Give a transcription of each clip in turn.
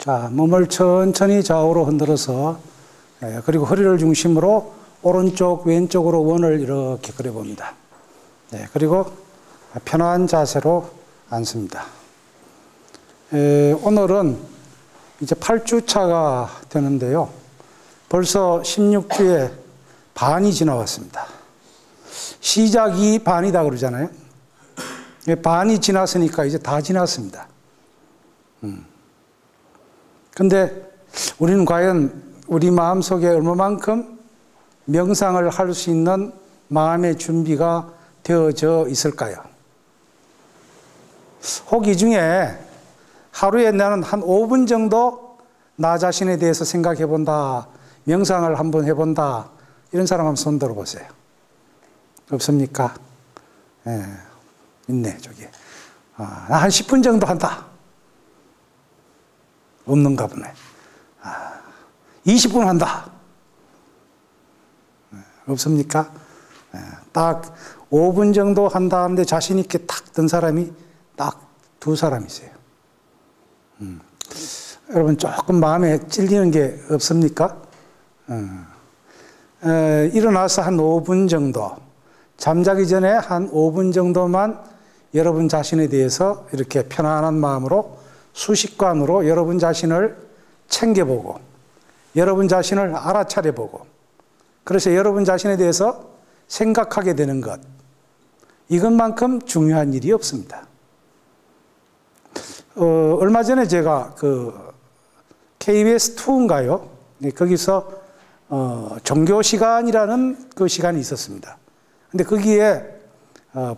자, 몸을 천천히 좌우로 흔들어서 그리고 허리를 중심으로 오른쪽 왼쪽으로 원을 이렇게 그려봅니다. 그리고 편안한 자세로 앉습니다. 오늘은 이제 8주차가 되는데요. 벌써 16주에 반이 지나왔습니다. 시작이 반이다 그러잖아요. 반이 지났으니까 이제 다 지났습니다. 근데 우리는 과연 우리 마음속에 얼마만큼 명상을 할 수 있는 마음의 준비가 되어져 있을까요? 혹 이 중에 하루에 나는 한 5분 정도 나 자신에 대해서 생각해 본다, 명상을 한번 해본다, 이런 사람 한번 손 들어보세요. 없습니까? 있네, 저기. 나 한 10분 정도 한다. 없는가 보네. 20분 한다. 없습니까? 딱 5분 정도 한다 하는데 자신 있게 딱 든 사람이 딱 2사람이세요. 여러분 조금 마음에 찔리는 게 없습니까? 일어나서 한 5분 정도, 잠자기 전에 한 5분 정도만 여러분 자신에 대해서 이렇게 편안한 마음으로 수식관으로 여러분 자신을 챙겨보고 여러분 자신을 알아차려보고 그래서 여러분 자신에 대해서 생각하게 되는 것, 이것만큼 중요한 일이 없습니다. 얼마 전에 제가 KBS2인가요? 거기서 종교 시간이라는 그 시간이 있었습니다. 근데 거기에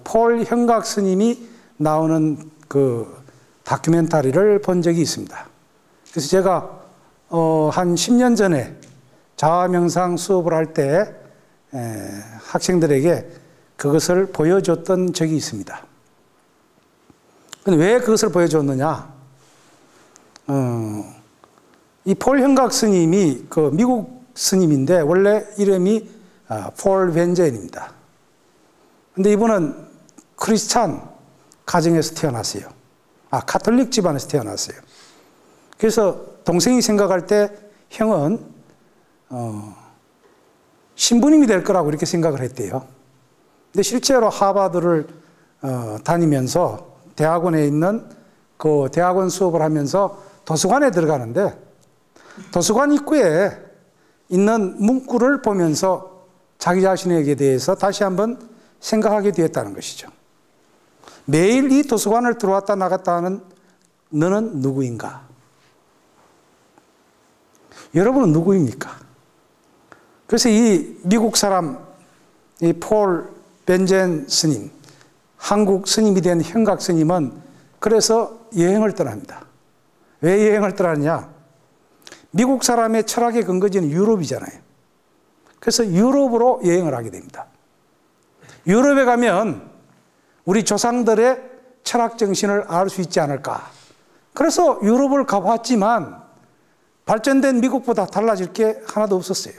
폴 현각 스님이 나오는 그 다큐멘터리를 본 적이 있습니다. 그래서 제가 한 10년 전에 자아명상 수업을 할 때 학생들에게 그것을 보여줬던 적이 있습니다. 근데 왜 그것을 보여줬느냐? 이 폴 현각 스님이 그 미국 스님인데 원래 이름이 폴 벤젠입니다. 근데 이분은 크리스찬 가정에서 태어났어요. 카톨릭 집안에서 태어났어요. 그래서 동생이 생각할 때 형은 신부님이 될 거라고 이렇게 생각을 했대요. 근데 실제로 하버드를 다니면서 대학원에 있는 그 대학원 수업을 하면서 도서관에 들어가는데 도서관 입구에 있는 문구를 보면서 자기 자신에게 대해서 다시 한번 생각하게 되었다는 것이죠. 매일 이 도서관을 들어왔다 나갔다 하는 너는 누구인가? 여러분은 누구입니까? 그래서 이 미국 사람, 이 폴 벤젠 스님, 한국 스님이 된 현각 스님은 그래서 여행을 떠납니다. 왜 여행을 떠나느냐? 미국 사람의 철학의 근거지는 유럽이잖아요. 그래서 유럽으로 여행을 하게 됩니다. 유럽에 가면 우리 조상들의 철학 정신을 알 수 있지 않을까. 그래서 유럽을 가봤지만 발전된 미국보다 달라질 게 하나도 없었어요.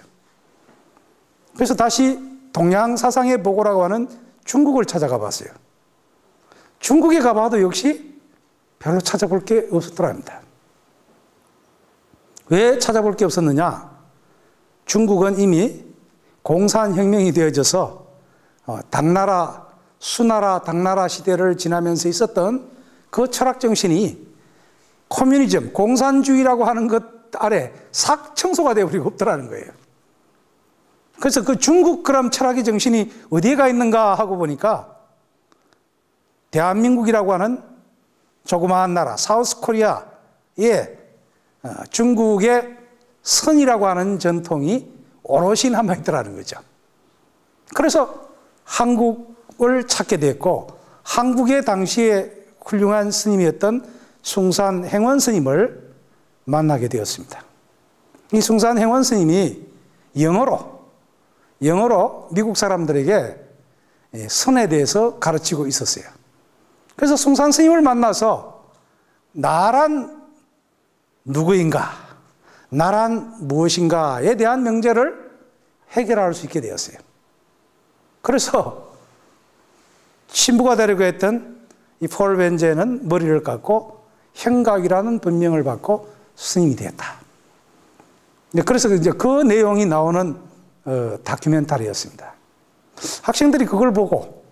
그래서 다시 동양 사상의 보고라고 하는 중국을 찾아가 봤어요. 중국에 가봐도 역시 별로 찾아볼 게 없었더랍니다. 왜 찾아볼 게 없었느냐? 중국은 이미 공산혁명이 되어져서 당나라, 수나라, 당나라 시대를 지나면서 있었던 그 철학 정신이 커뮤니즘, 공산주의라고 하는 것 아래 싹 청소가 되어버리고 없더라는 거예요. 그래서 그 중국 그럼 철학의 정신이 어디에 가 있는가 하고 보니까 대한민국이라고 하는 조그마한 나라, 사우스 코리아에 중국의 선이라고 하는 전통이 오롯이 남아있더라는 거죠. 그래서 한국을 찾게 됐고 한국의 당시에 훌륭한 스님이었던 숭산 행원 스님을 만나게 되었습니다. 이 숭산 행원 스님이 영어로 미국 사람들에게 선에 대해서 가르치고 있었어요. 그래서 숭산 스님을 만나서 나란 누구인가, 나란 무엇인가에 대한 명제를 해결할 수 있게 되었어요. 그래서 신부가 되려고 했던 이 폴 벤젠은 머리를 깎고 현각이라는 본명을 받고 스님이 되었다. 그래서 이제 그 내용이 나오는 다큐멘터리였습니다. 학생들이 그걸 보고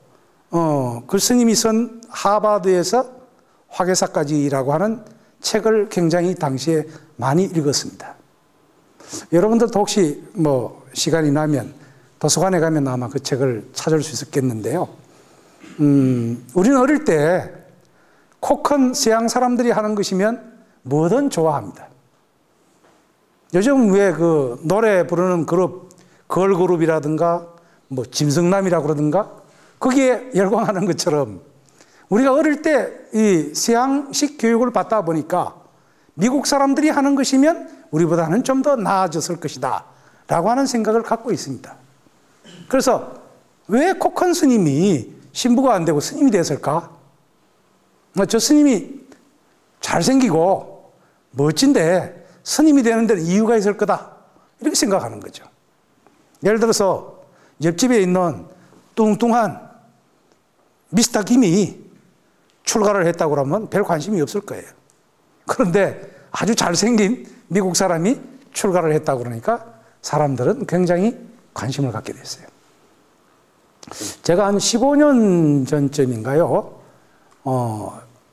그 스님이 쓴 하버드에서 화개사까지라고 하는 책을 굉장히 당시에 많이 읽었습니다. 여러분들도 혹시 뭐 시간이 나면 도서관에 가면 아마 그 책을 찾을 수 있었겠는데요. 우리는 어릴 때 코 큰 서양 사람들이 하는 것이면 뭐든 좋아합니다. 요즘 왜 그 노래 부르는 그룹, 걸그룹이라든가 뭐 짐승남이라고 그러든가 거기에 열광하는 것처럼 우리가 어릴 때 이 서양식 교육을 받다 보니까 미국 사람들이 하는 것이면 우리보다는 좀 더 나아졌을 것이다 라고 하는 생각을 갖고 있습니다. 그래서 왜 코 큰 스님이 신부가 안 되고 스님이 됐을까? 저 스님이 잘생기고 멋진데 스님이 되는 데는 이유가 있을 거다 이렇게 생각하는 거죠. 예를 들어서 옆집에 있는 뚱뚱한 미스터 김이 출가를 했다고 하면 별 관심이 없을 거예요. 그런데 아주 잘생긴 미국 사람이 출가를 했다고 그러니까 사람들은 굉장히 관심을 갖게 됐어요. 제가 한 15년 전쯤인가요?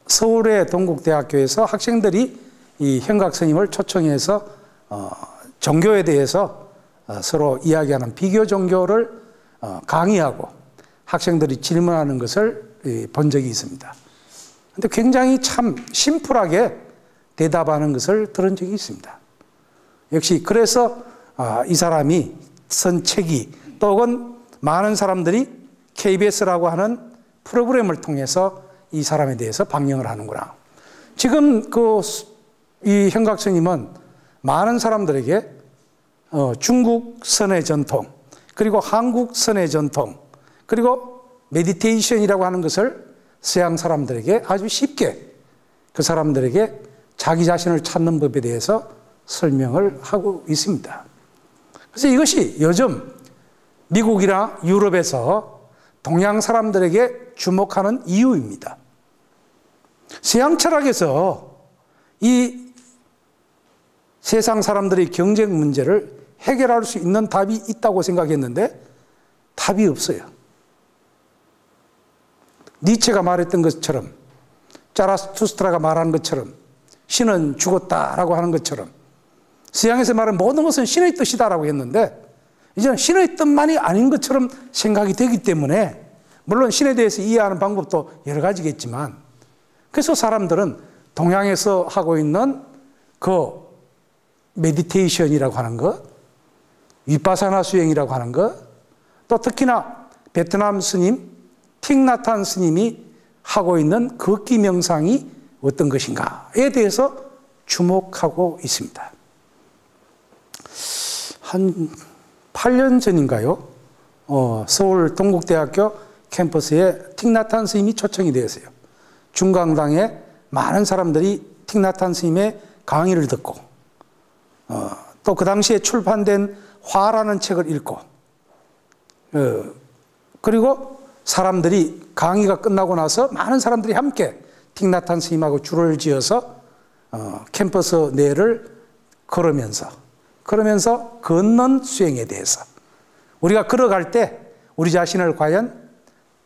서울의 동국대학교에서 학생들이 이 현각 스님을 초청해서 종교에 대해서 서로 이야기하는 비교 종교를 강의하고 학생들이 질문하는 것을 본 적이 있습니다. 근데 굉장히 참 심플하게 대답하는 것을 들은 적이 있습니다. 역시 그래서 이 사람이 쓴 책이 또 혹은 많은 사람들이 KBS라고 하는 프로그램을 통해서 이 사람에 대해서 방영을 하는구나. 지금 이 현각 스님은 많은 사람들에게 중국 선의 전통, 그리고 한국 선의 전통, 그리고 메디테이션이라고 하는 것을 서양 사람들에게 아주 쉽게 그 사람들에게 자기 자신을 찾는 법에 대해서 설명을 하고 있습니다. 그래서 이것이 요즘 미국이나 유럽에서 동양 사람들에게 주목하는 이유입니다. 서양 철학에서 이 세상 사람들의 경쟁 문제를 해결할 수 있는 답이 있다고 생각했는데 답이 없어요. 니체가 말했던 것처럼, 자라투스트라가 말한 것처럼, 신은 죽었다라고 하는 것처럼 서양에서 말하는 모든 것은 신의 뜻이다라고 했는데 이제는 신의 뜻만이 아닌 것처럼 생각이 되기 때문에 물론 신에 대해서 이해하는 방법도 여러 가지겠지만 그래서 사람들은 동양에서 하고 있는 그 메디테이션이라고 하는 것, 위파사나 수행이라고 하는 것, 또 특히나 베트남 스님, 틱나탄 스님이 하고 있는 걷기 명상이 어떤 것인가에 대해서 주목하고 있습니다. 한 8년 전인가요? 서울 동국대학교 캠퍼스에 틱나탄 스님이 초청이 되었어요. 중강당에 많은 사람들이 틱나탄 스님의 강의를 듣고 또 그 당시에 출판된 화라는 책을 읽고 그리고 사람들이 강의가 끝나고 나서 많은 사람들이 함께 틱나탄 스님하고 줄을 지어서 캠퍼스 내를 걸으면서 걷는 수행에 대해서 우리가 걸어갈 때 우리 자신을 과연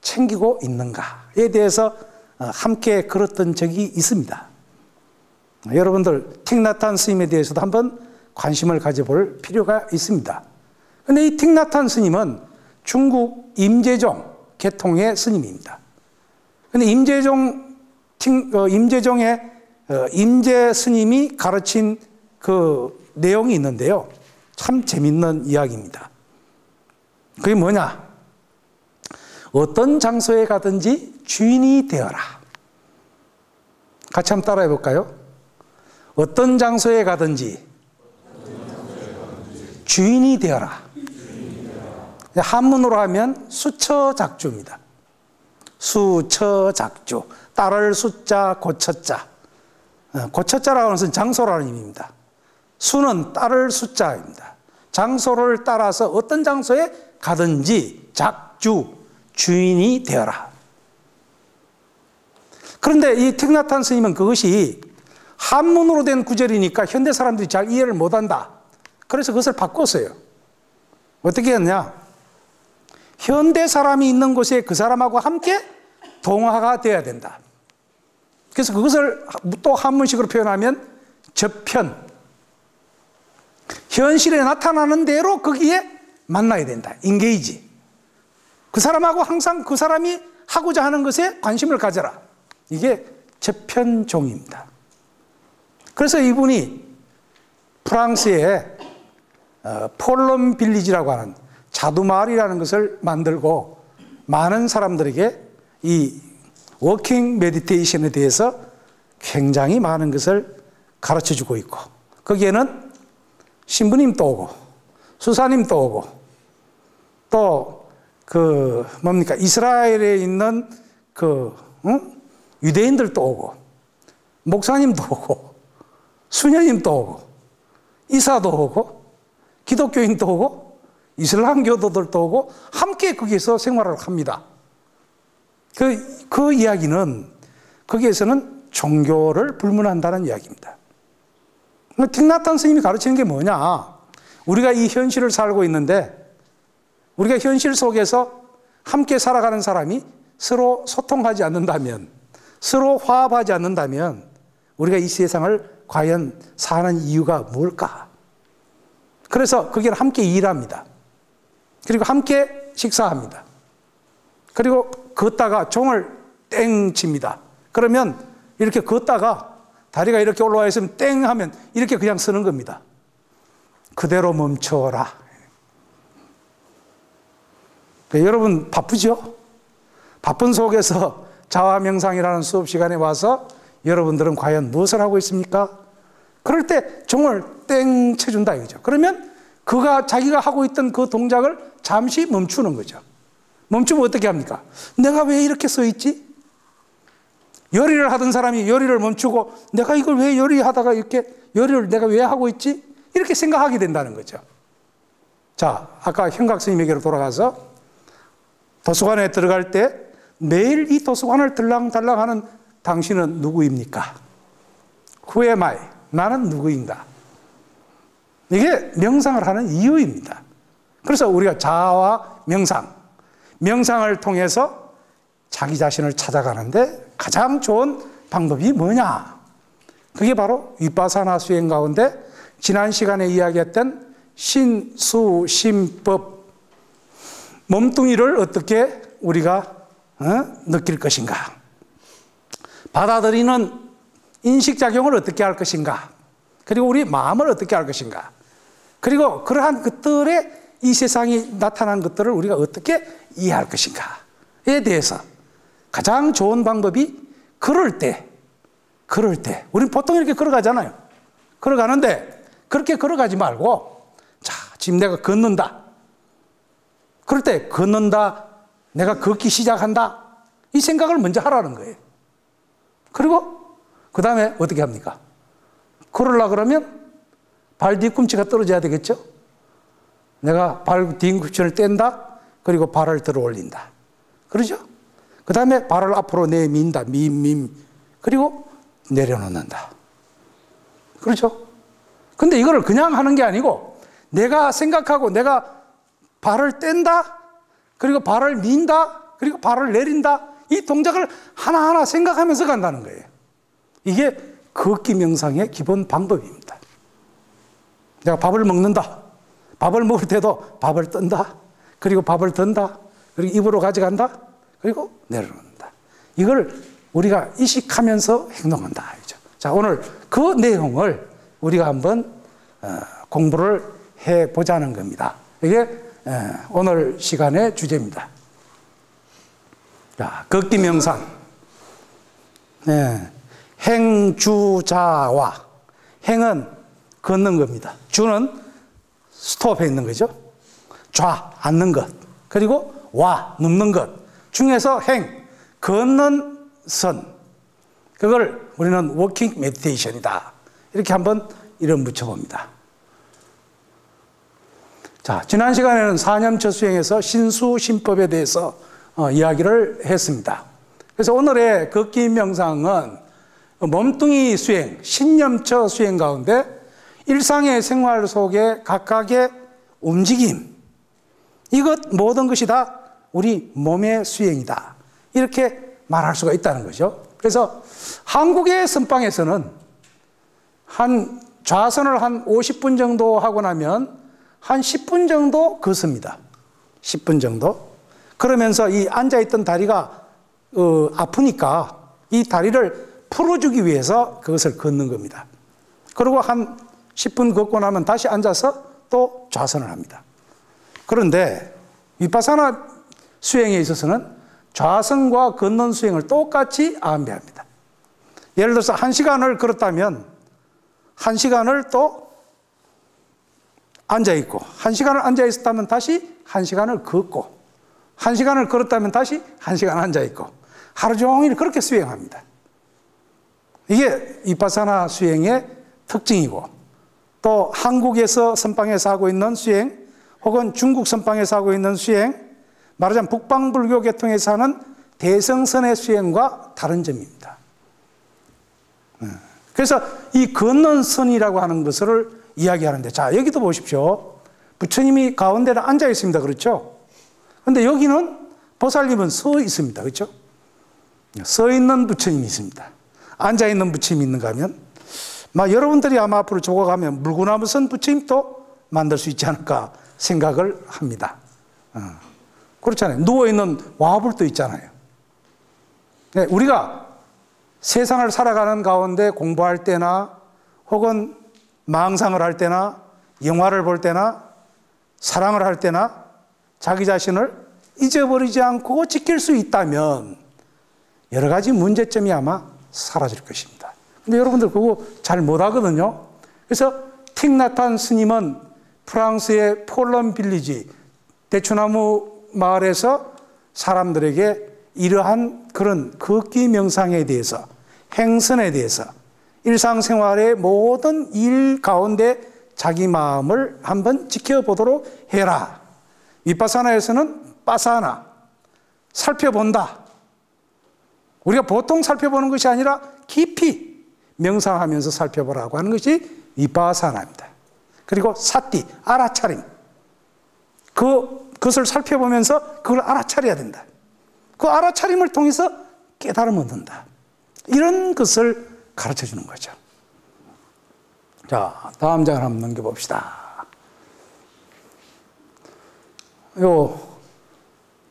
챙기고 있는가에 대해서 함께 걸었던 적이 있습니다. 여러분들 틱나탄 스님에 대해서도 한번 관심을 가져볼 필요가 있습니다. 그런데 이 틱나탄 스님은 중국 임재종 계통의 스님입니다. 그런데 임재종의 임재 스님이 가르친 그 내용이 있는데요. 참 재밌는 이야기입니다. 그게 뭐냐? 어떤 장소에 가든지 주인이 되어라. 같이 한번 따라해 볼까요? 어떤 장소에 가든지 주인이 되어라. 한문으로 하면 수처작주입니다. 수처작주. 따를 숫자, 고처자. 고처자라고 하는 것은 장소라는 의미입니다. 수는 따를 숫자입니다. 장소를 따라서 어떤 장소에 가든지 작주, 주인이 되어라. 그런데 이 틱나탄 스님은 그것이 한문으로 된 구절이니까 현대 사람들이 잘 이해를 못한다. 그래서 그것을 바꿨어요. 어떻게 했냐? 현대 사람이 있는 곳에 그 사람하고 함께 동화가 되어야 된다. 그래서 그것을 또 한문식으로 표현하면 접현. 현실에 나타나는 대로 거기에 만나야 된다. 인게이지. 그 사람하고 항상 그 사람이 하고자 하는 것에 관심을 가져라. 이게 접현종입니다. 그래서 이분이 프랑스의 폴론 빌리지라고 하는 자두마을이라는 것을 만들고 많은 사람들에게 이 워킹 메디테이션에 대해서 굉장히 많은 것을 가르쳐주고 있고, 거기에는 신부님도 오고 수사님도 오고 또 이스라엘에 있는 유대인들도 오고 목사님도 오고 수녀님도 오고 이사도 오고 기독교인도 오고 이슬람 교도들도 오고 함께 거기에서 생활을 합니다. 그 이야기는 거기에서는 종교를 불문한다는 이야기입니다. 틱나탄 스님이 가르치는 게 뭐냐? 우리가 이 현실을 살고 있는데 우리가 현실 속에서 함께 살아가는 사람이 서로 소통하지 않는다면, 서로 화합하지 않는다면 우리가 이 세상을 과연 사는 이유가 뭘까? 그래서 거기는 함께 일합니다. 그리고 함께 식사합니다. 그리고 걷다가 종을 땡 칩니다. 그러면 이렇게 걷다가 다리가 이렇게 올라와 있으면 땡 하면 이렇게 그냥 서는 겁니다. 그대로 멈춰라. 여러분 바쁘죠? 바쁜 속에서 자화명상이라는 수업 시간에 와서 여러분들은 과연 무엇을 하고 있습니까? 그럴 때 종을 땡 쳐준다 이거죠. 그러면 그가 자기가 하고 있던 그 동작을 잠시 멈추는 거죠. 멈추면 어떻게 합니까? 내가 왜 이렇게 서 있지? 요리를 하던 사람이 요리를 멈추고 내가 이걸 왜 요리하다가 이렇게 요리를 내가 왜 하고 있지? 이렇게 생각하게 된다는 거죠. 자, 아까 현각 스님에게로 돌아가서 도서관에 들어갈 때 매일 이 도서관을 들랑달랑 하는 당신은 누구입니까? Who am I? 나는 누구인가? 이게 명상을 하는 이유입니다. 그래서 우리가 자아 명상, 명상을 통해서 자기 자신을 찾아가는데 가장 좋은 방법이 뭐냐? 그게 바로 위파사나 수행 가운데 지난 시간에 이야기했던 신수심법, 몸뚱이를 어떻게 우리가 느낄 것인가? 받아들이는 인식작용을 어떻게 할 것인가? 그리고 우리 마음을 어떻게 할 것인가? 그리고 그러한 것들에 이 세상이 나타난 것들을 우리가 어떻게 이해할 것인가에 대해서 가장 좋은 방법이 걸을 때 우리는 보통 이렇게 걸어가잖아요. 걸어가는데 그렇게 걸어가지 말고, 자, 지금 내가 걷는다. 그럴 때 걷는다, 내가 걷기 시작한다, 이 생각을 먼저 하라는 거예요. 그리고 그 다음에 어떻게 합니까? 걸으려고 그러면 발 뒤꿈치가 떨어져야 되겠죠? 내가 발 뒤꿈치를 뗀다, 그리고 발을 들어 올린다. 그러죠? 그 다음에 발을 앞으로 내민다, 그리고 내려놓는다. 그렇죠? 근데 이거를 그냥 하는 게 아니고 내가 생각하고 내가 발을 뗀다, 그리고 발을 민다, 그리고 발을 내린다, 이 동작을 하나하나 생각하면서 간다는 거예요. 이게 걷기 명상의 기본 방법입니다. 내가 밥을 먹는다. 밥을 먹을 때도 밥을 뜬다, 그리고 밥을 든다, 그리고 입으로 가져간다, 그리고 내려놓는다. 이걸 우리가 의식하면서 행동한다. 자, 오늘 그 내용을 우리가 한번 공부를 해보자는 겁니다. 이게 오늘 시간의 주제입니다. 자, 걷기 명상. 행주자와, 행은 걷는 겁니다. 주는 스톱해 있는 거죠. 좌, 앉는 것. 그리고 와, 눕는 것. 중에서 행, 걷는 선. 그걸 우리는 워킹 메디테이션이다. 이렇게 한번 이름 붙여봅니다. 자, 지난 시간에는 사념처 수행에서 신수심법에 대해서 이야기를 했습니다. 그래서 오늘의 걷기 명상은 몸뚱이 수행, 신념처 수행 가운데 일상의 생활 속에 각각의 움직임, 이것 모든 것이 다 우리 몸의 수행이다, 이렇게 말할 수가 있다는 거죠. 그래서 한국의 선방에서는 한 좌선을 한 50분 정도 하고 나면 한 10분 정도 걷습니다. 10분 정도. 그러면서 이 앉아있던 다리가 아프니까 이 다리를 풀어주기 위해서 그것을 걷는 겁니다. 그리고 한 10분 걷고 나면 다시 앉아서 또 좌선을 합니다. 그런데 위파사나 수행에 있어서는 좌선과 걷는 수행을 똑같이 안배합니다. 예를 들어서 1시간을 걸었다면 1시간을 또 앉아있고, 1시간을 앉아있었다면 다시 1시간을 걷고, 1시간을 걸었다면 다시 1시간 앉아있고, 하루 종일 그렇게 수행합니다. 이게 위파사나 수행의 특징이고, 또 한국에서 선방에서 하고 있는 수행, 혹은 중국 선방에서 하고 있는 수행, 말하자면 북방불교 계통에서 하는 대성선의 수행과 다른 점입니다. 그래서 이 걷는 선이라고 하는 것을 이야기하는데, 자, 여기도 보십시오. 부처님이 가운데에 앉아 있습니다. 그렇죠? 근데 여기는 보살님은 서 있습니다. 그렇죠? 서 있는 부처님이 있습니다. 앉아 있는 부처님이 있는가 하면, 여러분들이 아마 앞으로 조각하면 물구나무 선 부처님도 만들 수 있지 않을까 생각을 합니다. 그렇잖아요. 누워있는 와불도 있잖아요. 네, 우리가 세상을 살아가는 가운데 공부할 때나 혹은 망상을 할 때나 영화를 볼 때나 사랑을 할 때나 자기 자신을 잊어버리지 않고 지킬 수 있다면 여러 가지 문제점이 아마 사라질 것입니다. 근데 여러분들 그거 잘 못하거든요. 그래서 틱나탄 스님은 프랑스의 폴런 빌리지 대추나무 마을에서 사람들에게 이러한 그런 걷기 명상에 대해서, 행선에 대해서, 일상생활의 모든 일 가운데 자기 마음을 한번 지켜보도록 해라. 위파사나에서는 빠사나, 살펴본다. 우리가 보통 살펴보는 것이 아니라 깊이 명상하면서 살펴보라고 하는 것이 위파사나입니다. 그리고 사띠, 알아차림. 그것을 살펴보면서 그걸 알아차려야 된다. 그 알아차림을 통해서 깨달음을 얻는다. 이런 것을 가르쳐 주는 거죠. 자, 다음 장을 한번 넘겨봅시다.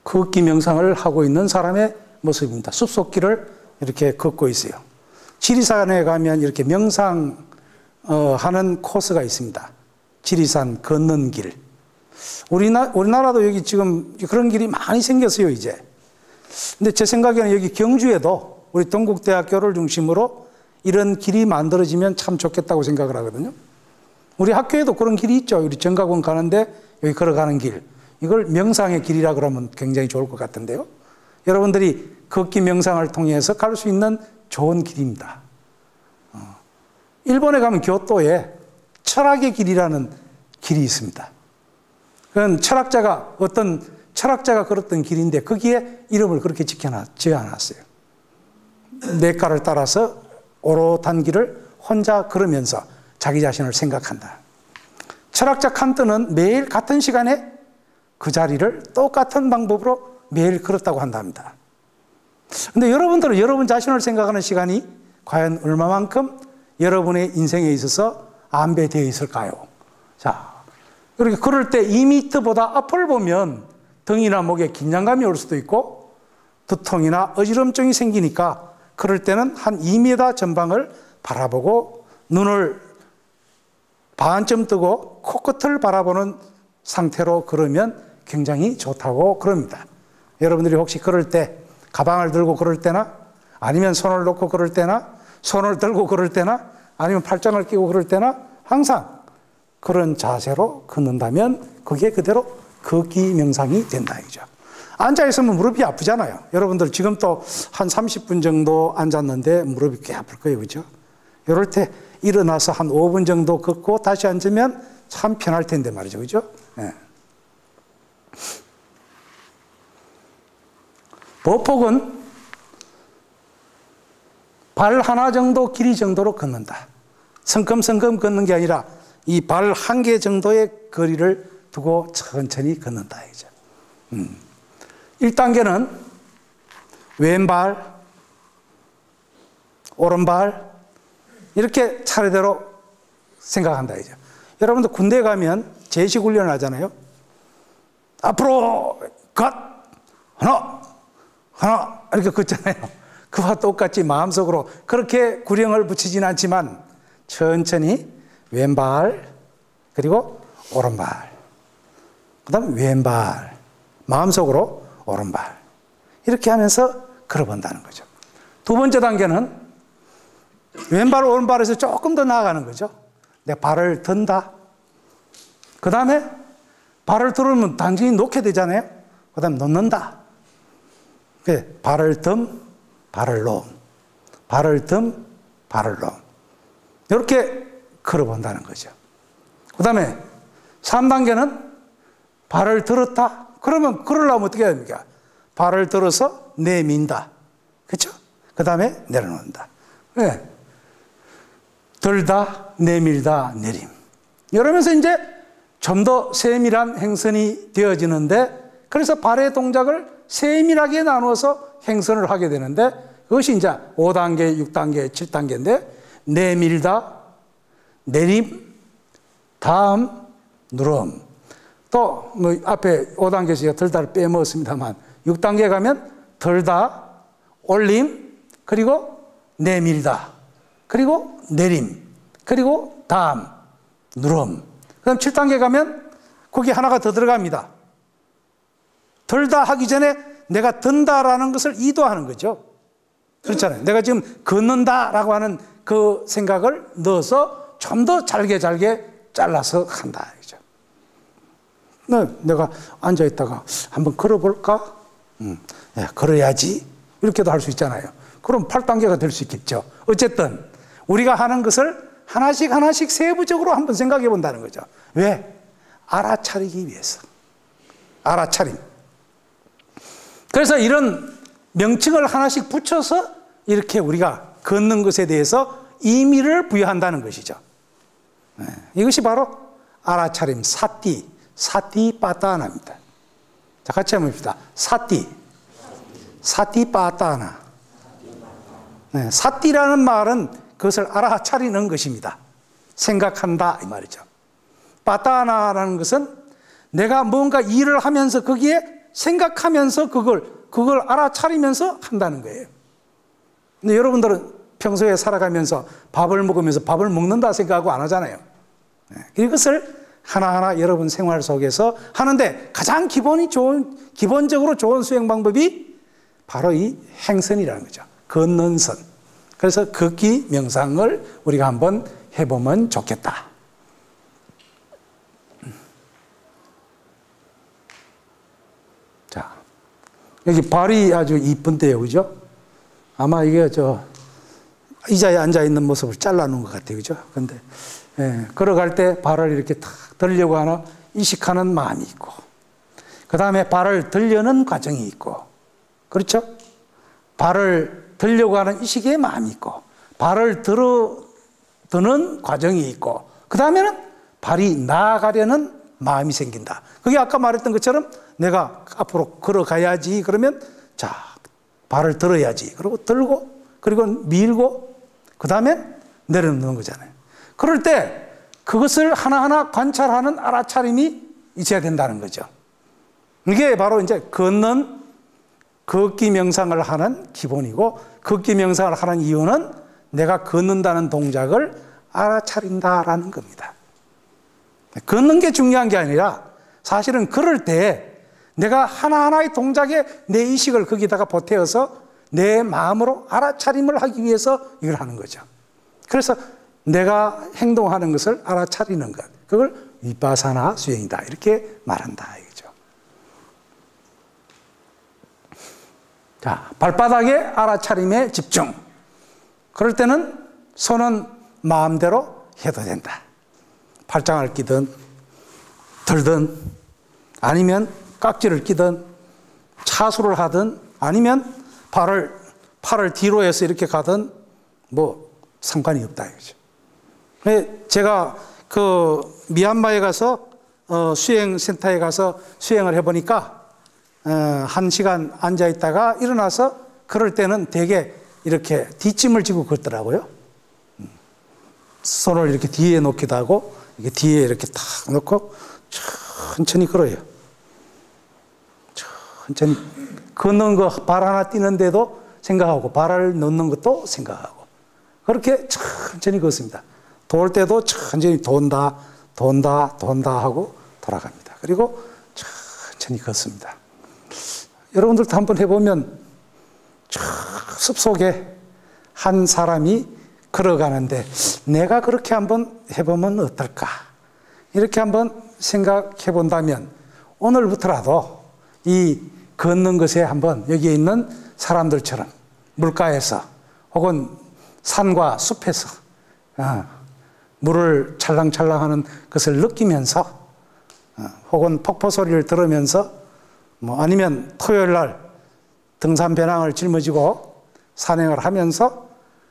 걷기 명상을 하고 있는 사람의 모습입니다. 숲속길을 이렇게 걷고 있어요. 지리산에 가면 이렇게 명상 하는 코스가 있습니다. 지리산 걷는 길. 우리나라도 여기 지금 그런 길이 많이 생겼어요, 이제. 근데 제 생각에는 여기 경주에도 우리 동국대학교를 중심으로 이런 길이 만들어지면 참 좋겠다고 생각을 하거든요. 우리 학교에도 그런 길이 있죠. 우리 정각원 가는데 여기 걸어가는 길. 이걸 명상의 길이라 그러면 굉장히 좋을 것 같은데요. 여러분들이 걷기 명상을 통해서 갈 수 있는 좋은 길입니다. 일본에 가면 교토에 철학의 길이라는 길이 있습니다. 그건 어떤 철학자가 걸었던 길인데 거기에 이름을 그렇게 지어놨어요. 냇가를 따라서 오롯한 길을 혼자 걸으면서 자기 자신을 생각한다. 철학자 칸트는 매일 같은 시간에 그 자리를 똑같은 방법으로 매일 걸었다고 한답니다. 근데 여러분들은 여러분 자신을 생각하는 시간이 과연 얼마만큼 여러분의 인생에 있어서 안배되어 있을까요? 자, 그렇게 걸을 때 2m보다 앞을 보면 등이나 목에 긴장감이 올 수도 있고 두통이나 어지럼증이 생기니까 그럴 때는 한 2m 전방을 바라보고 눈을 반쯤 뜨고 코끝을 바라보는 상태로 걸으면 굉장히 좋다고 그럽니다. 여러분들이 혹시 걸을 때 가방을 들고 걸을 때나 아니면 손을 놓고 걸을 때나 손을 들고 걸을 때나 아니면 팔짱을 끼고 걸을 때나 항상 그런 자세로 걷는다면 그게 그대로 걷기 명상이 된다 이죠. 앉아있으면 무릎이 아프잖아요. 여러분들 지금 또 한 30분 정도 앉았는데 무릎이 꽤 아플 거예요. 그죠? 이럴 때 일어나서 한 5분 정도 걷고 다시 앉으면 참 편할 텐데 말이죠. 그죠? 네. 보폭은 발 하나 정도 길이 정도로 걷는다. 성큼성큼 걷는 게 아니라 이 발 한 개 정도의 거리를 두고 천천히 걷는다. 1단계는 왼발, 오른발 이렇게 차례대로 생각한다. 여러분들 군대 가면 제식 훈련을 하잖아요. 앞으로 갓 하나 이렇게 걷잖아요. 그와 똑같이 마음속으로 그렇게 구령을 붙이진 않지만 천천히 왼발 그리고 오른발 그 다음 왼발 마음속으로 오른발 이렇게 하면서 걸어본다는 거죠. 두 번째 단계는 왼발 오른발에서 조금 더 나아가는 거죠. 내 발을 든다. 그 다음에 발을 들으면 단순히 놓게 되잖아요. 그 다음에 놓는다. 발을 듬, 발을 놓음. 발을 듬, 발을 놓음. 이렇게 걸어본다는 거죠. 그 다음에 3단계는 발을 들었다. 그러면 걸으려면 어떻게 해야 됩니까? 발을 들어서 내민다. 그렇죠? 그 다음에 내려놓는다. 네. 들다, 내밀다, 내림. 이러면서 이제 좀 더 세밀한 행선이 되어지는데 그래서 발의 동작을 세밀하게 나누어서 행선을 하게 되는데 그것이 이제 5단계, 6단계, 7단계인데 내밀다, 내림, 다음, 누름. 또 뭐 앞에 5단계에서 제가 들다를 빼먹었습니다만 6단계 가면 들다, 올림, 그리고 내밀다, 그리고 내림, 그리고 다음, 누름. 그 다음 7단계 가면 거기 하나가 더 들어갑니다. 들다 하기 전에 내가 든다라는 것을 이도하는 거죠. 그렇잖아요. 내가 지금 걷는다라고 하는 그 생각을 넣어서 좀 더 잘게 잘라서 한다. 내가 앉아있다가 한번 걸어볼까? 야, 걸어야지. 이렇게도 할 수 있잖아요. 그럼 8단계가 될 수 있겠죠. 어쨌든 우리가 하는 것을 하나씩 세부적으로 한번 생각해 본다는 거죠. 왜? 알아차리기 위해서. 알아차림. 그래서 이런 명칭을 하나씩 붙여서 이렇게 우리가 걷는 것에 대해서 의미를 부여한다는 것이죠. 이것이 바로 알아차림, 사티빠따나입니다. 자, 같이 한번 봅시다. 사티빠따나. 사티라는 말은 그것을 알아차리는 것입니다. 생각한다 이 말이죠. 빠따나라는 것은 내가 뭔가 일을 하면서 거기에 생각하면서 그걸 알아차리면서 한다는 거예요. 근데 여러분들은 평소에 살아가면서 밥을 먹으면서 밥을 먹는다 생각하고 안 하잖아요. 이것을 하나하나 여러분 생활 속에서 하는데 가장 기본적으로 좋은 수행 방법이 바로 이 행선이라는 거죠. 걷는 선. 그래서 걷기 명상을 우리가 한번 해보면 좋겠다. 자, 여기 발이 아주 이쁜데요, 그죠? 아마 이게 의자에 앉아있는 모습을 잘라놓은 것 같아요, 그죠? 근데, 걸어갈 때 발을 이렇게 탁 들려고 하는 이식하는 마음이 있고, 그 다음에 발을 들려는 과정이 있고, 그렇죠? 발을 들려고 하는 이식의 마음이 있고, 발을 드는 과정이 있고, 그 다음에는 발이 나아가려는 마음이 생긴다. 그게 아까 말했던 것처럼 내가 앞으로 걸어가야지 그러면 자, 발을 들어야지. 그리고 들고, 그리고 밀고, 그 다음에 내려놓는 거잖아요. 그럴 때 그것을 하나하나 관찰하는 알아차림이 있어야 된다는 거죠. 이게 바로 이제 걷기 명상을 하는 기본이고, 걷기 명상을 하는 이유는 내가 걷는다는 동작을 알아차린다라는 겁니다. 걷는 게 중요한 게 아니라 사실은 걸을 때 내가 하나하나의 동작에 내 의식을 거기다가 보태어서 내 마음으로 알아차림을 하기 위해서 이걸 하는 거죠. 그래서 내가 행동하는 것을 알아차리는 것, 그걸 위파사나 수행이다 이렇게 말한다 이거죠. 자, 발바닥에 알아차림에 집중. 그럴 때는 손은 마음대로 해도 된다. 팔짱을 끼든 들든 아니면 깍지를 끼든 차수를 하든 아니면 팔을 뒤로 해서 이렇게 가든 뭐 상관이 없다 이거죠. 제가 그 미얀마에 가서 수행센터에 가서 수행을 해보니까 1시간 앉아 있다가 일어나서 그럴 때는 되게 이렇게 뒷짐을 지고 걷더라고요. 손을 이렇게 뒤에 놓기도 하고 이게 뒤에 이렇게 탁 놓고 천천히 걸어요. 천천히 걷는 거 발 하나 뛰는데도 생각하고 발을 넣는 것도 생각하고 그렇게 천천히 걷습니다. 돌 때도 천천히 돈다 하고 돌아갑니다. 그리고 천천히 걷습니다. 여러분들도 한번 해보면 숲속에 한 사람이 걸어가는데 내가 그렇게 한번 해보면 어떨까? 이렇게 한번 생각해 본다면 오늘부터라도 이 걷는 것에 한번 여기에 있는 사람들처럼 물가에서 혹은 산과 숲에서 물을 찰랑찰랑하는 것을 느끼면서 혹은 폭포 소리를 들으면서 뭐 아니면 토요일 날 등산 배낭을 짊어지고 산행을 하면서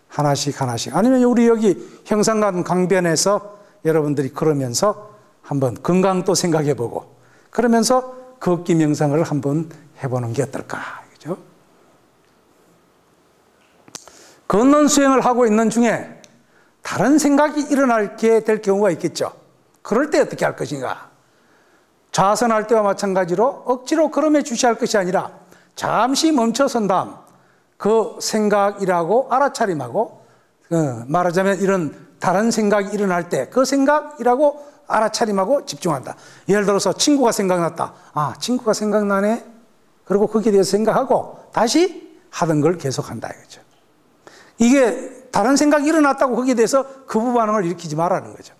하나씩 아니면 우리 여기 형산강 강변에서 여러분들이 걸으면서 한번 건강도 생각해보고 그러면서 걷기 명상을 한번 해보는 게 어떨까 그죠? 걷는 수행을 하고 있는 중에 다른 생각이 일어나게 될 경우가 있겠죠. 그럴 때 어떻게 할 것인가? 좌선할 때와 마찬가지로 억지로 걸음에 주시할 것이 아니라 잠시 멈춰선 다음 그 생각이라고 알아차림하고 말하자면 이런 다른 생각이 일어날 때 그 생각이라고 알아차림하고 집중한다. 예를 들어서 친구가 생각났다. 아, 친구가 생각나네. 그리고 거기에 대해서 생각하고 다시 하던 걸 계속한다 이거죠. 이게 다른 생각이 일어났다고 거기에 대해서 거부 반응을 일으키지 말라는 거죠.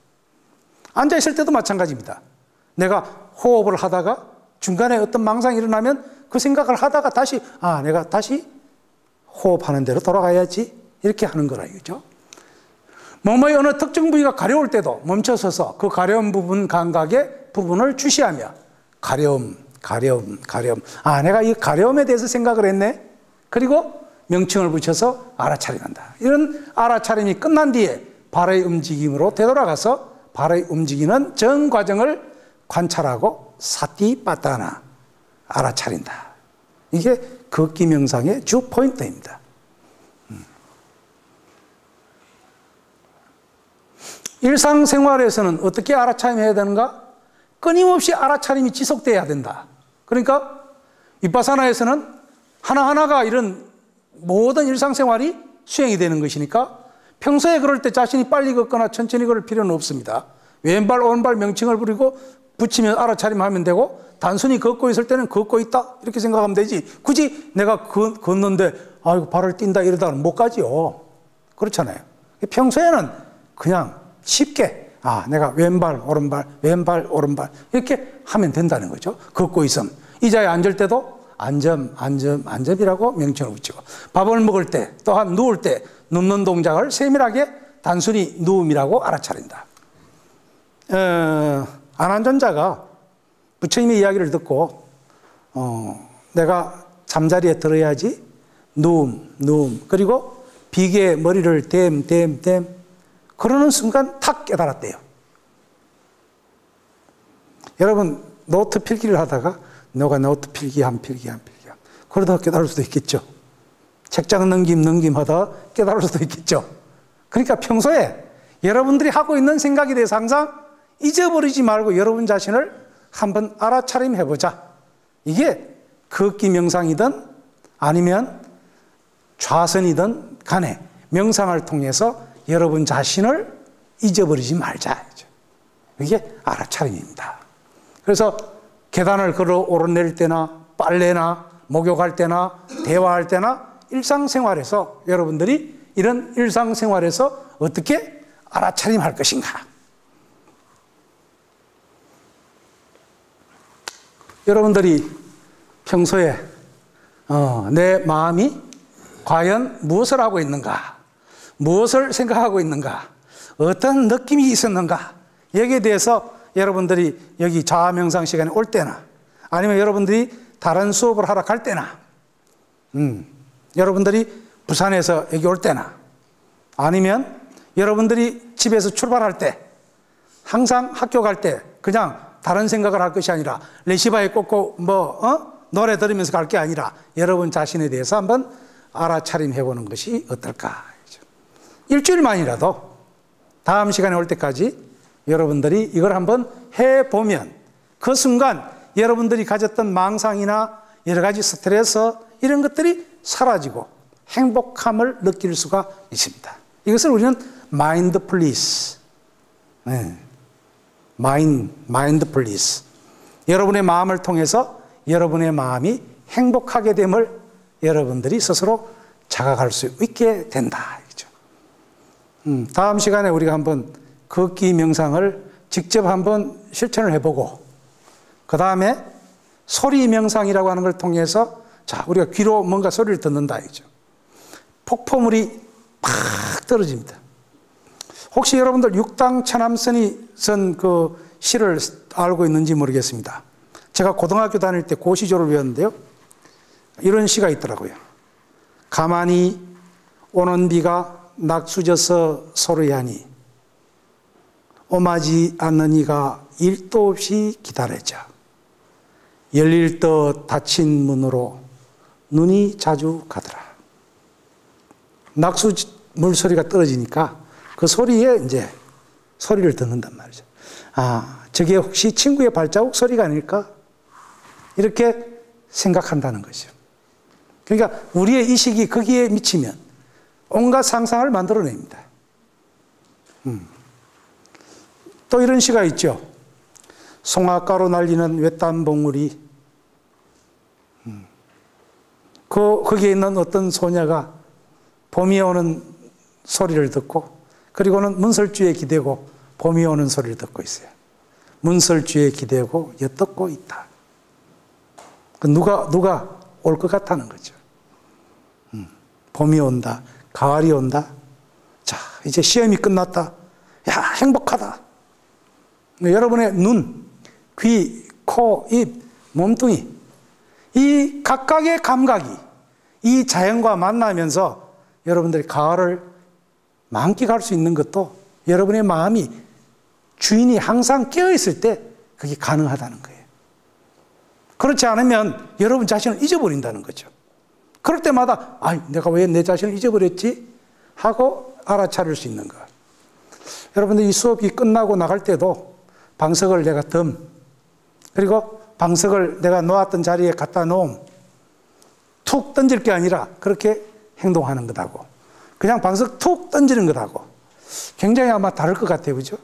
앉아있을 때도 마찬가지입니다. 내가 호흡을 하다가 중간에 어떤 망상이 일어나면 그 생각을 하다가 다시 내가 다시 호흡하는 대로 돌아가야지 이렇게 하는 거라 이거죠. 뭐뭐의 어느 특정 부위가 가려울 때도 멈춰서서 그 가려운 부분 감각의 부분을 주시하며 가려움 내가 이 가려움에 대해서 생각을 했네. 그리고 명칭을 붙여서 알아차림한다. 이런 알아차림이 끝난 뒤에 발의 움직임으로 되돌아가서 발의 움직이는 전 과정을 관찰하고 사티빠따나 알아차린다. 이게 걷기 명상의 주 포인트입니다. 일상생활에서는 어떻게 알아차림해야 되는가? 끊임없이 알아차림이 지속돼야 된다. 그러니까 윗바사나에서는 하나하나가 이런 모든 일상생활이 수행이 되는 것이니까 평소에 그럴 때 자신이 빨리 걷거나 천천히 걸을 필요는 없습니다. 왼발 오른발 명칭을 부리고 붙이면 알아차림하면 되고 단순히 걷고 있을 때는 걷고 있다 이렇게 생각하면 되지 굳이 내가 걷는데 발을 뛴다 이러다가는 못 가지요. 그렇잖아요. 평소에는 그냥 쉽게 내가 왼발 오른발 이렇게 하면 된다는 거죠. 걷고 있음. 의자에 앉을 때도 앉음이라고 명칭을 붙이고 밥을 먹을 때 또한 누울 때 눕는 동작을 세밀하게 단순히 누움이라고 알아차린다. 안한전자가 부처님의 이야기를 듣고 내가 잠자리에 들어야지 누움 그리고 비계에 머리를 댐 그러는 순간 탁 깨달았대요. 여러분 노트 필기를 하다가 너가 노트 필기 한 필기 그러다가 깨달을 수도 있겠죠. 책장 넘김 하다가 깨달을 수도 있겠죠. 그러니까 평소에 여러분들이 하고 있는 생각에 대해서 항상 잊어버리지 말고 여러분 자신을 한번 알아차림해보자. 이게 걷기 명상이든 아니면 좌선이든 간에 명상을 통해서 여러분 자신을 잊어버리지 말자. 이게 알아차림입니다. 그래서 계단을 걸어 오르내릴 때나 빨래나 목욕할 때나 대화할 때나 일상생활에서 여러분들이 이런 일상생활에서 어떻게 알아차림할 것인가. 여러분들이 평소에 내 마음이 과연 무엇을 하고 있는가, 무엇을 생각하고 있는가, 어떤 느낌이 있었는가, 여기에 대해서 여러분들이 여기 자아명상 시간에 올 때나 아니면 여러분들이 다른 수업을 하러 갈 때나 여러분들이 부산에서 여기 올 때나 아니면 여러분들이 집에서 출발할 때, 항상 학교 갈 때 그냥 다른 생각을 할 것이 아니라 레시바에 꽂고 노래 들으면서 갈 게 아니라 여러분 자신에 대해서 한번 알아차림해 보는 것이 어떨까. 일주일만이라도 다음 시간에 올 때까지 여러분들이 이걸 한번 해보면 그 순간 여러분들이 가졌던 망상이나 여러 가지 스트레스 이런 것들이 사라지고 행복함을 느낄 수가 있습니다. 이것을 우리는 마인드풀리스, 마인드풀리스, 여러분의 마음을 통해서 여러분의 마음이 행복하게 됨을 여러분들이 스스로 자각할 수 있게 된다. 다음 시간에 우리가 한번 걷기 명상을 직접 한번 실천을 해보고, 그 다음에 소리 명상이라고 하는 걸 통해서 자, 우리가 귀로 뭔가 소리를 듣는다 이죠. 폭포물이 팍 떨어집니다. 혹시 여러분들 육당 천암선이 쓴 그 시를 알고 있는지 모르겠습니다. 제가 고등학교 다닐 때 고시조를 외웠는데요. 이런 시가 있더라고요. 가만히 오는 비가 낙수져서 소리하니 오마지 않는 이가 일도 없이 기다리자. 열릴 듯 닫힌 문으로 눈이 자주 가더라. 낙수 물소리가 떨어지니까 그 소리에 이제 소리를 듣는단 말이죠. 아, 저게 혹시 친구의 발자국 소리가 아닐까? 이렇게 생각한다는 거죠. 그러니까 우리의 의식이 거기에 미치면 온갖 상상을 만들어냅니다. 또 이런 시가 있죠. 송아가로 날리는 외딴 봉우리. 거기에 있는 어떤 소녀가 봄이 오는 소리를 듣고, 그리고는 문설주에 기대고 봄이 오는 소리를 듣고 있어요. 문설주에 기대고 엿듣고 있다. 누가 올 것 같다는 거죠. 봄이 온다. 가을이 온다. 자, 이제 시험이 끝났다. 야, 행복하다. 여러분의 눈, 귀, 코, 입, 몸뚱이, 이 각각의 감각이 이 자연과 만나면서 여러분들이 가을을 만끽할 수 있는 것도 여러분의 마음이 주인이 항상 깨어있을 때 그게 가능하다는 거예요. 그렇지 않으면 여러분 자신을 잊어버린다는 거죠. 그럴 때마다 내가 왜 내 자신을 잊어버렸지? 하고 알아차릴 수 있는 것. 여러분들 이 수업이 끝나고 나갈 때도 방석을 내가 그리고 방석을 내가 놓았던 자리에 갖다 툭 던질 게 아니라 그렇게 행동하는 것하고 그냥 방석 툭 던지는 것하고 굉장히 아마 다를 것 같아요. 그죠?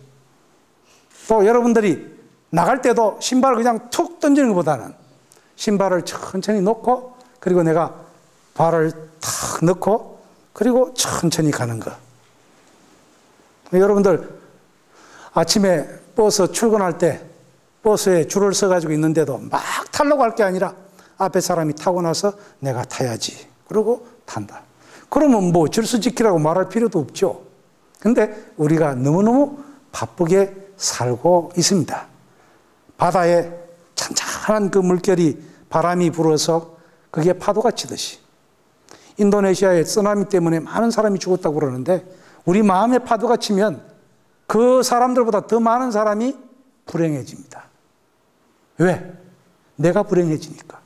또 여러분들이 나갈 때도 신발을 그냥 툭 던지는 것보다는 신발을 천천히 놓고 그리고 내가 발을 탁 넣고 그리고 천천히 가는 것. 여러분들 아침에 버스 출근할 때 버스에 줄을 서가지고 있는데도 막 타려고 할 게 아니라 앞에 사람이 타고 나서 내가 타야지. 그러고 탄다. 그러면 뭐 질서 지키라고 말할 필요도 없죠. 근데 우리가 너무너무 바쁘게 살고 있습니다. 바다에 찬찬한 그 물결이 바람이 불어서 그게 파도가 치듯이 인도네시아의 쓰나미 때문에 많은 사람이 죽었다고 그러는데 우리 마음의 파도가 치면 그 사람들보다 더 많은 사람이 불행해집니다. 왜? 내가 불행해지니까.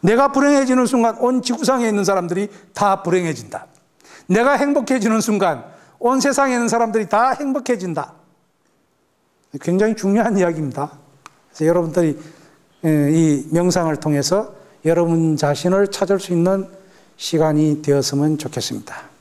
내가 불행해지는 순간 온 지구상에 있는 사람들이 다 불행해진다. 내가 행복해지는 순간 온 세상에 있는 사람들이 다 행복해진다. 굉장히 중요한 이야기입니다. 그래서 여러분들이 이 명상을 통해서 여러분 자신을 찾을 수 있는 시간이 되었으면 좋겠습니다.